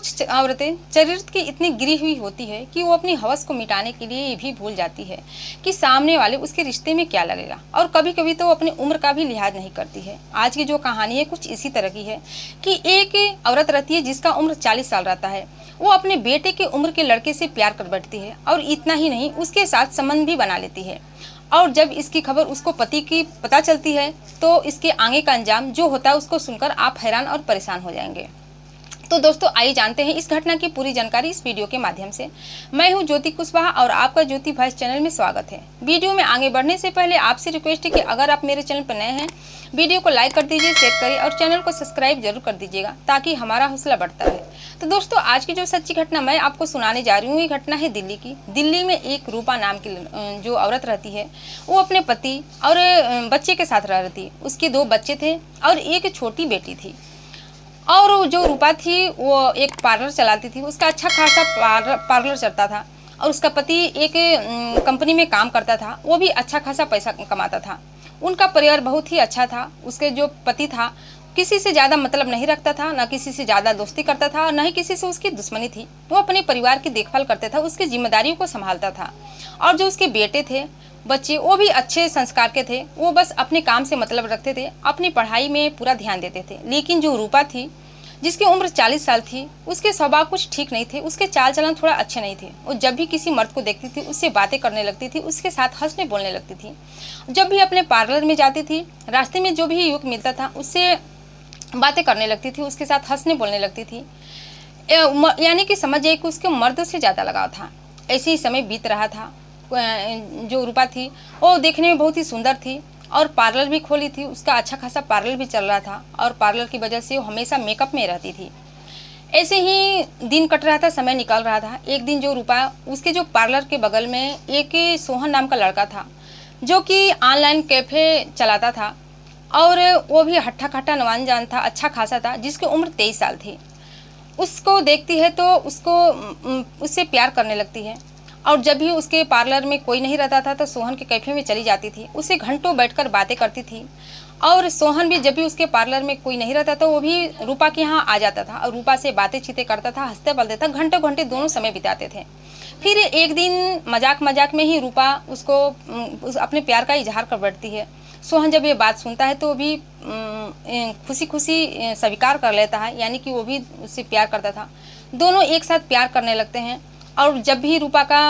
कुछ औरतें चरित्र की इतनी गिरी हुई होती है कि वो अपनी हवस को मिटाने के लिए ये भी भूल जाती है कि सामने वाले उसके रिश्ते में क्या लगेगा, और कभी कभी तो वो अपनी उम्र का भी लिहाज नहीं करती है। आज की जो कहानी है कुछ इसी तरह की है कि एक औरत रहती है जिसका उम्र 40 साल रहता है। वो अपने बेटे की उम्र के लड़के से प्यार कर बैठती है और इतना ही नहीं, उसके साथ संबंध भी बना लेती है। और जब इसकी खबर उसको पति की पता चलती है तो इसके आगे का अंजाम जो होता है उसको सुनकर आप हैरान और परेशान हो जाएंगे। तो दोस्तों आइए जानते हैं इस घटना की पूरी जानकारी इस वीडियो के माध्यम से। मैं हूं ज्योति कुशवाहा और आपका ज्योति वॉइस चैनल में स्वागत है। वीडियो में आगे बढ़ने से पहले आपसे रिक्वेस्ट है कि अगर आप मेरे चैनल पर नए हैं, वीडियो को लाइक कर दीजिए, शेयर करिए और चैनल को सब्सक्राइब जरूर कर दीजिएगा ताकि हमारा हौसला बढ़ता रहे। तो दोस्तों आज की जो सच्ची घटना मैं आपको सुनाने जा रही हूँ, ये घटना है दिल्ली की। दिल्ली में एक रूपा नाम की जो औरत रहती है, वो अपने पति और बच्चे के साथ रह रही थी। उसके 2 बच्चे थे और एक छोटी बेटी थी। और जो रूपा थी वो एक पार्लर चलाती थी, उसका अच्छा खासा पार्लर चलता था। और उसका पति एक कंपनी में काम करता था, वो भी अच्छा खासा पैसा कमाता था। उनका परिवार बहुत ही अच्छा था। उसके जो पति था किसी से ज़्यादा मतलब नहीं रखता था, ना किसी से ज़्यादा दोस्ती करता था और न ही किसी से उसकी दुश्मनी थी। वो अपने परिवार की देखभाल करता था, उसकी जिम्मेदारियों को संभालता था। और जो उसके बेटे थे, बच्चे, वो भी अच्छे संस्कार के थे। वो बस अपने काम से मतलब रखते थे, अपनी पढ़ाई में पूरा ध्यान देते थे। लेकिन जो रूपा थी, जिसकी उम्र 40 साल थी, उसके स्वभाव कुछ ठीक नहीं थे, उसके चाल चलन थोड़ा अच्छे नहीं थे। वो जब भी किसी मर्द को देखती थी उससे बातें करने लगती थी, उसके साथ हंसने बोलने लगती थी। जब भी अपने पार्लर में जाती थी, रास्ते में जो भी युवक मिलता था उससे बातें करने लगती थी, उसके साथ हंसने बोलने लगती थी। यानी कि समझ जाइए कि उसके मर्द से ज़्यादा लगाव था। ऐसे ही समय बीत रहा था। जो रूपा थी वो देखने में बहुत ही सुंदर थी और पार्लर भी खोली थी, उसका अच्छा खासा पार्लर भी चल रहा था और पार्लर की वजह से वो हमेशा मेकअप में रहती थी। ऐसे ही दिन कट रहा था, समय निकल रहा था। एक दिन जो रूपा, उसके जो पार्लर के बगल में एक सोहन नाम का लड़का था जो कि ऑनलाइन कैफ़े चलाता था और वो भी हट्ठा खट्टा नवान जान था, अच्छा खासा था, जिसकी उम्र 23 साल थी। उसको देखती है तो उससे प्यार करने लगती है। और जब भी उसके पार्लर में कोई नहीं रहता था तो सोहन के कैफ़े में चली जाती थी, उससे घंटों बैठकर बातें करती थी। और सोहन भी जब भी उसके पार्लर में कोई नहीं रहता तो वो भी रूपा के यहाँ आ जाता था और रूपा से बातें चीतें करता था, हंसते बोलते था, घंटों घंटे दोनों समय बिताते थे। फिर एक दिन मजाक मजाक में ही रूपा उसको अपने प्यार का इजहार कर बैठती है। सोहन जब ये बात सुनता है तो वो भी खुशी खुशी स्वीकार कर लेता है, यानी कि वो भी उससे प्यार करता था। दोनों एक साथ प्यार करने लगते हैं। और जब भी रूपा का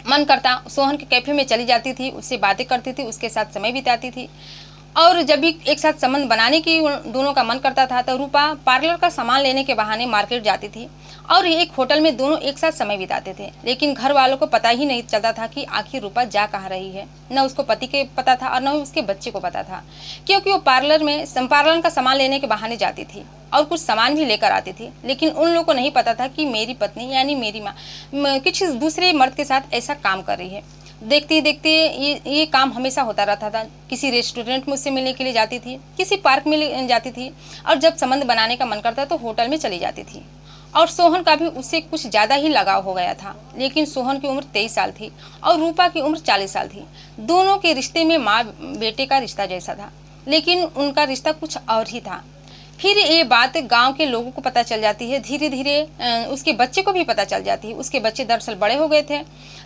मन करता, सोहन के कैफ़े में चली जाती थी, उससे बातें करती थी, उसके साथ समय बिताती थी। और जब भी एक साथ संबंध बनाने की दोनों का मन करता था तो रूपा पार्लर का सामान लेने के बहाने मार्केट जाती थी और एक होटल में दोनों एक साथ समय बिताते थे। लेकिन घर वालों को पता ही नहीं चलता था कि आखिर रूपा जा कहाँ रही है। न उसको पति के पता था और न उसके बच्चे को पता था, क्योंकि वो पार्लर का सामान लेने के बहाने जाती थी और कुछ सामान भी लेकर आती थी। लेकिन उन लोगों को नहीं पता था कि मेरी पत्नी यानी मेरी माँ किसी दूसरे मर्द के साथ ऐसा काम कर रही है। देखते देखते ये काम हमेशा होता रहता था। किसी रेस्टोरेंट में उससे मिलने के लिए जाती थी, किसी पार्क में जाती थी और जब संबंध बनाने का मन करता तो होटल में चली जाती थी। और सोहन का भी उससे कुछ ज़्यादा ही लगाव हो गया था। लेकिन सोहन की उम्र 23 साल थी और रूपा की उम्र 40 साल थी। दोनों के रिश्ते में माँ बेटे का रिश्ता जैसा था, लेकिन उनका रिश्ता कुछ और ही था। फिर ये बात गांव के लोगों को पता चल जाती है, धीरे धीरे उसके बच्चे को भी पता चल जाती है। उसके बच्चे दरअसल बड़े हो गए थे।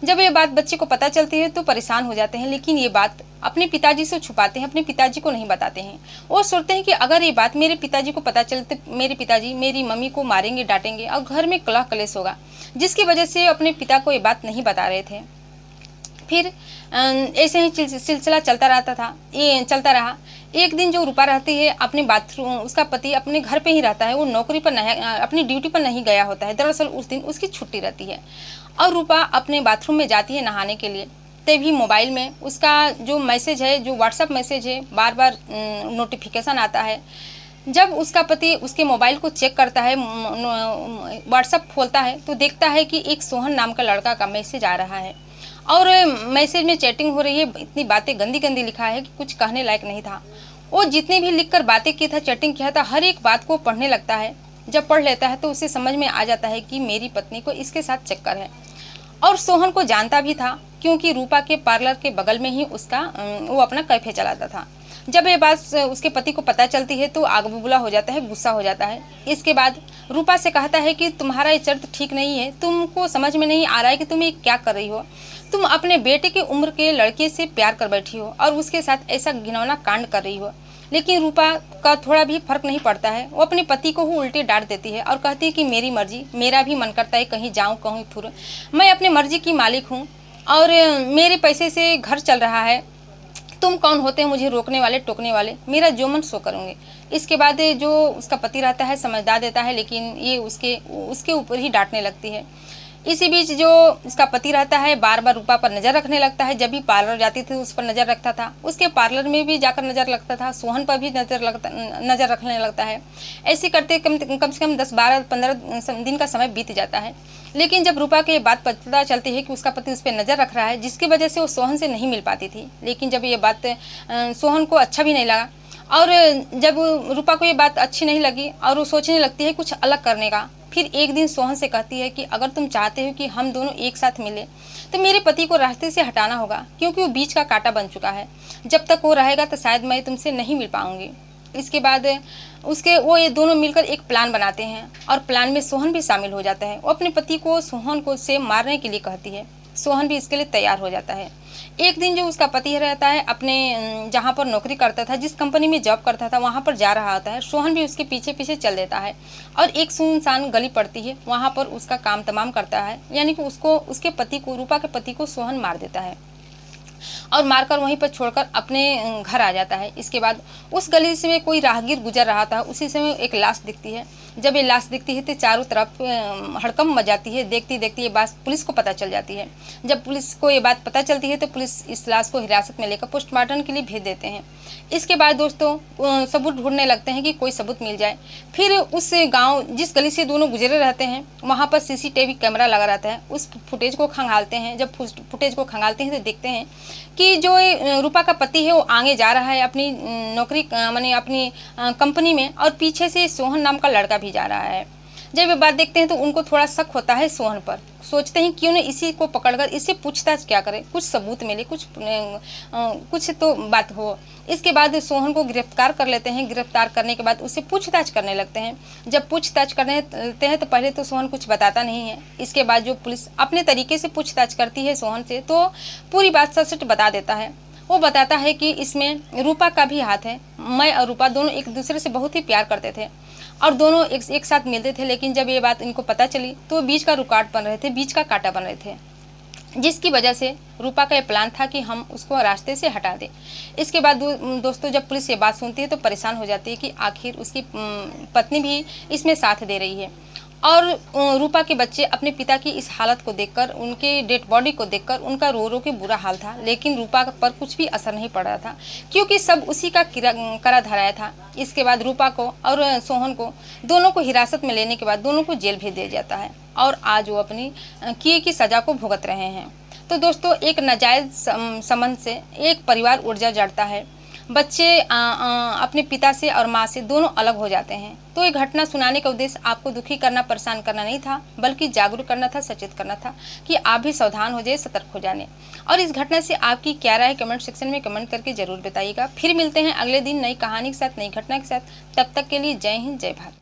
जब ये बात बच्चे को पता चलती है तो परेशान हो जाते हैं, लेकिन ये बात अपने पिताजी से छुपाते हैं, अपने पिताजी को नहीं बताते हैं। वो सोचते हैं कि अगर ये बात मेरे पिताजी को पता चले तो मेरे पिताजी मेरी मम्मी को मारेंगे, डांटेंगे और घर में कलह कलेश होगा, जिसकी वजह से अपने पिता को ये बात नहीं बता रहे थे। फिर ऐसे ही सिलसिला चलता रहा। एक दिन जो रूपा रहती है अपने बाथरूम, उसका पति अपने घर पे ही रहता है, वो नौकरी पर नहीं, अपनी ड्यूटी पर नहीं गया होता है। दरअसल उस दिन उसकी छुट्टी रहती है और रूपा अपने बाथरूम में जाती है नहाने के लिए। तभी मोबाइल में उसका जो मैसेज है, जो व्हाट्सअप मैसेज है, बार बार नोटिफिकेशन आता है। जब उसका पति उसके मोबाइल को चेक करता है, व्हाट्सअप खोलता है तो देखता है कि एक सोहन नाम का लड़का का मैसेज आ रहा है और मैसेज में चैटिंग हो रही है। इतनी बातें गंदी गंदी लिखा है कि कुछ कहने लायक नहीं था। वो जितने भी लिखकर बातें की था, चैटिंग किया था, हर एक बात को पढ़ने लगता है। जब पढ़ लेता है तो उसे समझ में आ जाता है कि मेरी पत्नी को इसके साथ चक्कर है। और सोहन को जानता भी था, क्योंकि रूपा के पार्लर के बगल में ही वो अपना कैफे चलाता था। जब ये बात उसके पति को पता चलती है तो आग बबूला हो जाता है, गुस्सा हो जाता है। इसके बाद रूपा से कहता है कि तुम्हारा ये चरित्र ठीक नहीं है, तुमको समझ में नहीं आ रहा है कि तुम ये क्या कर रही हो। तुम अपने बेटे की उम्र के लड़के से प्यार कर बैठी हो और उसके साथ ऐसा घिनौना कांड कर रही हो। लेकिन रूपा का थोड़ा भी फर्क नहीं पड़ता है। वो अपने पति को ही उल्टे डांट देती है और कहती है कि मेरी मर्जी, मेरा भी मन करता है कहीं जाऊं कहीं फिरूं, मैं अपनी मर्जी की मालिक हूँ और मेरे पैसे से घर चल रहा है। तुम कौन होते हैं मुझे रोकने वाले टोकने वाले, मेरा जो मन सो करूँगी। इसके बाद जो उसका पति रहता है समझदार देता है, लेकिन ये उसके ऊपर ही डांटने लगती है। इसी बीच जो इसका पति रहता है बार बार रूपा पर नज़र रखने लगता है। जब भी पार्लर जाती थी उस पर नज़र रखता था, उसके पार्लर में भी जाकर नज़र लगता था, सोहन पर भी नज़र रखने लगता है। ऐसे करते कम से कम 10-12-15 दिन का समय बीत जाता है। लेकिन जब रूपा को ये बात पता चलती है कि उसका पति उस पर नज़र रख रहा है, जिसकी वजह से वो सोहन से नहीं मिल पाती थी, लेकिन जब ये बात सोहन को अच्छा भी नहीं लगा और जब रूपा को ये बात अच्छी नहीं लगी और वो सोचने लगती है कुछ अलग करने का। फिर एक दिन सोहन से कहती है कि अगर तुम चाहते हो कि हम दोनों एक साथ मिलें तो मेरे पति को रास्ते से हटाना होगा, क्योंकि वो बीच का कांटा बन चुका है। जब तक वो रहेगा तो शायद मैं तुमसे नहीं मिल पाऊंगी। इसके बाद वो ये दोनों मिलकर एक प्लान बनाते हैं और प्लान में सोहन भी शामिल हो जाता है। वो अपने पति को सोहन को से मारने के लिए कहती है। सोहन भी इसके लिए तैयार हो जाता है। एक दिन जो उसका पति रहता है अपने जहाँ पर नौकरी करता था, जिस कंपनी में जॉब करता था, वहाँ पर जा रहा होता है। सोहन भी उसके पीछे पीछे चल देता है और एक सुनसान गली पड़ती है, वहाँ पर उसका काम तमाम करता है। यानी कि उसके पति को, रूपा के पति को सोहन मार देता है और मारकर वहीं पर छोड़कर अपने घर आ जाता है। इसके बाद उस गली से कोई राहगीर गुजर रहा था, उसी समय एक लाश दिखती है। जब ये लाश दिखती है तो चारों तरफ हड़कंप मच जाती है। देखती देखती ये बात पुलिस को पता चल जाती है। जब पुलिस को ये बात पता चलती है तो पुलिस इस लाश को हिरासत में लेकर पोस्टमार्टम के लिए भेज देते हैं। इसके बाद दोस्तों सबूत ढूंढने लगते हैं कि कोई सबूत मिल जाए। फिर उस गांव जिस गली से दोनों गुजरे रहते हैं वहाँ पर सीसीटीवी कैमरा लगा रहता है। उस फुटेज को खंगालते हैं। जब फुटेज को खंगालते हैं तो देखते हैं कि जो रूपा का पति है वो आगे जा रहा है अपनी नौकरी माने अपनी कंपनी में, और पीछे से सोहन नाम का लड़का भी जा रहा है। जब ये बात देखते हैं तो उनको थोड़ा शक होता है सोहन पर। सोचते हैं क्यों न इसी को पकड़कर इससे पूछताछ क्या करें, कुछ सबूत मिले, कुछ तो बात हो। इसके बाद सोहन को गिरफ्तार कर लेते हैं। गिरफ्तार करने के बाद उससे पूछताछ करने लगते हैं। जब पूछताछ करने लगते हैं तो पहले तो सोहन कुछ बताता नहीं है। इसके बाद जो पुलिस अपने तरीके से पूछताछ करती है सोहन से, तो पूरी बात सच बता देता है। वो बताता है कि इसमें रूपा का भी हाथ है। मैं और रूपा दोनों एक दूसरे से बहुत ही प्यार करते थे और दोनों एक साथ मिलते थे, लेकिन जब ये बात इनको पता चली तो बीच का रुकावट बन रहे थे, बीच का कांटा बन रहे थे, जिसकी वजह से रूपा का ये प्लान था कि हम उसको रास्ते से हटा दें। इसके बाद दोस्तों जब पुलिस ये बात सुनती है तो परेशान हो जाती है कि आखिर उसकी पत्नी भी इसमें साथ दे रही है। और रूपा के बच्चे अपने पिता की इस हालत को देखकर, उनके डेड बॉडी को देखकर उनका रो रो के बुरा हाल था, लेकिन रूपा पर कुछ भी असर नहीं पड़ रहा था क्योंकि सब उसी का करा धराया था। इसके बाद रूपा को और सोहन को दोनों को हिरासत में लेने के बाद दोनों को जेल भेज दिया जाता है और आज वो अपनी किए की सज़ा को भुगत रहे हैं। तो दोस्तों एक नाजायज़ संबंध से एक परिवार ऊर्जा जड़ता है। बच्चे अपने पिता से और माँ से दोनों अलग हो जाते हैं। तो ये घटना सुनाने का उद्देश्य आपको दुखी करना, परेशान करना नहीं था, बल्कि जागरूक करना था, सचेत करना था कि आप भी सावधान हो जाए, सतर्क हो जाने। और इस घटना से आपकी क्या राय कमेंट सेक्शन में कमेंट करके जरूर बताइएगा। फिर मिलते हैं अगले दिन नई कहानी के साथ, नई घटना के साथ। तब तक के लिए जय हिंद, जय भारत।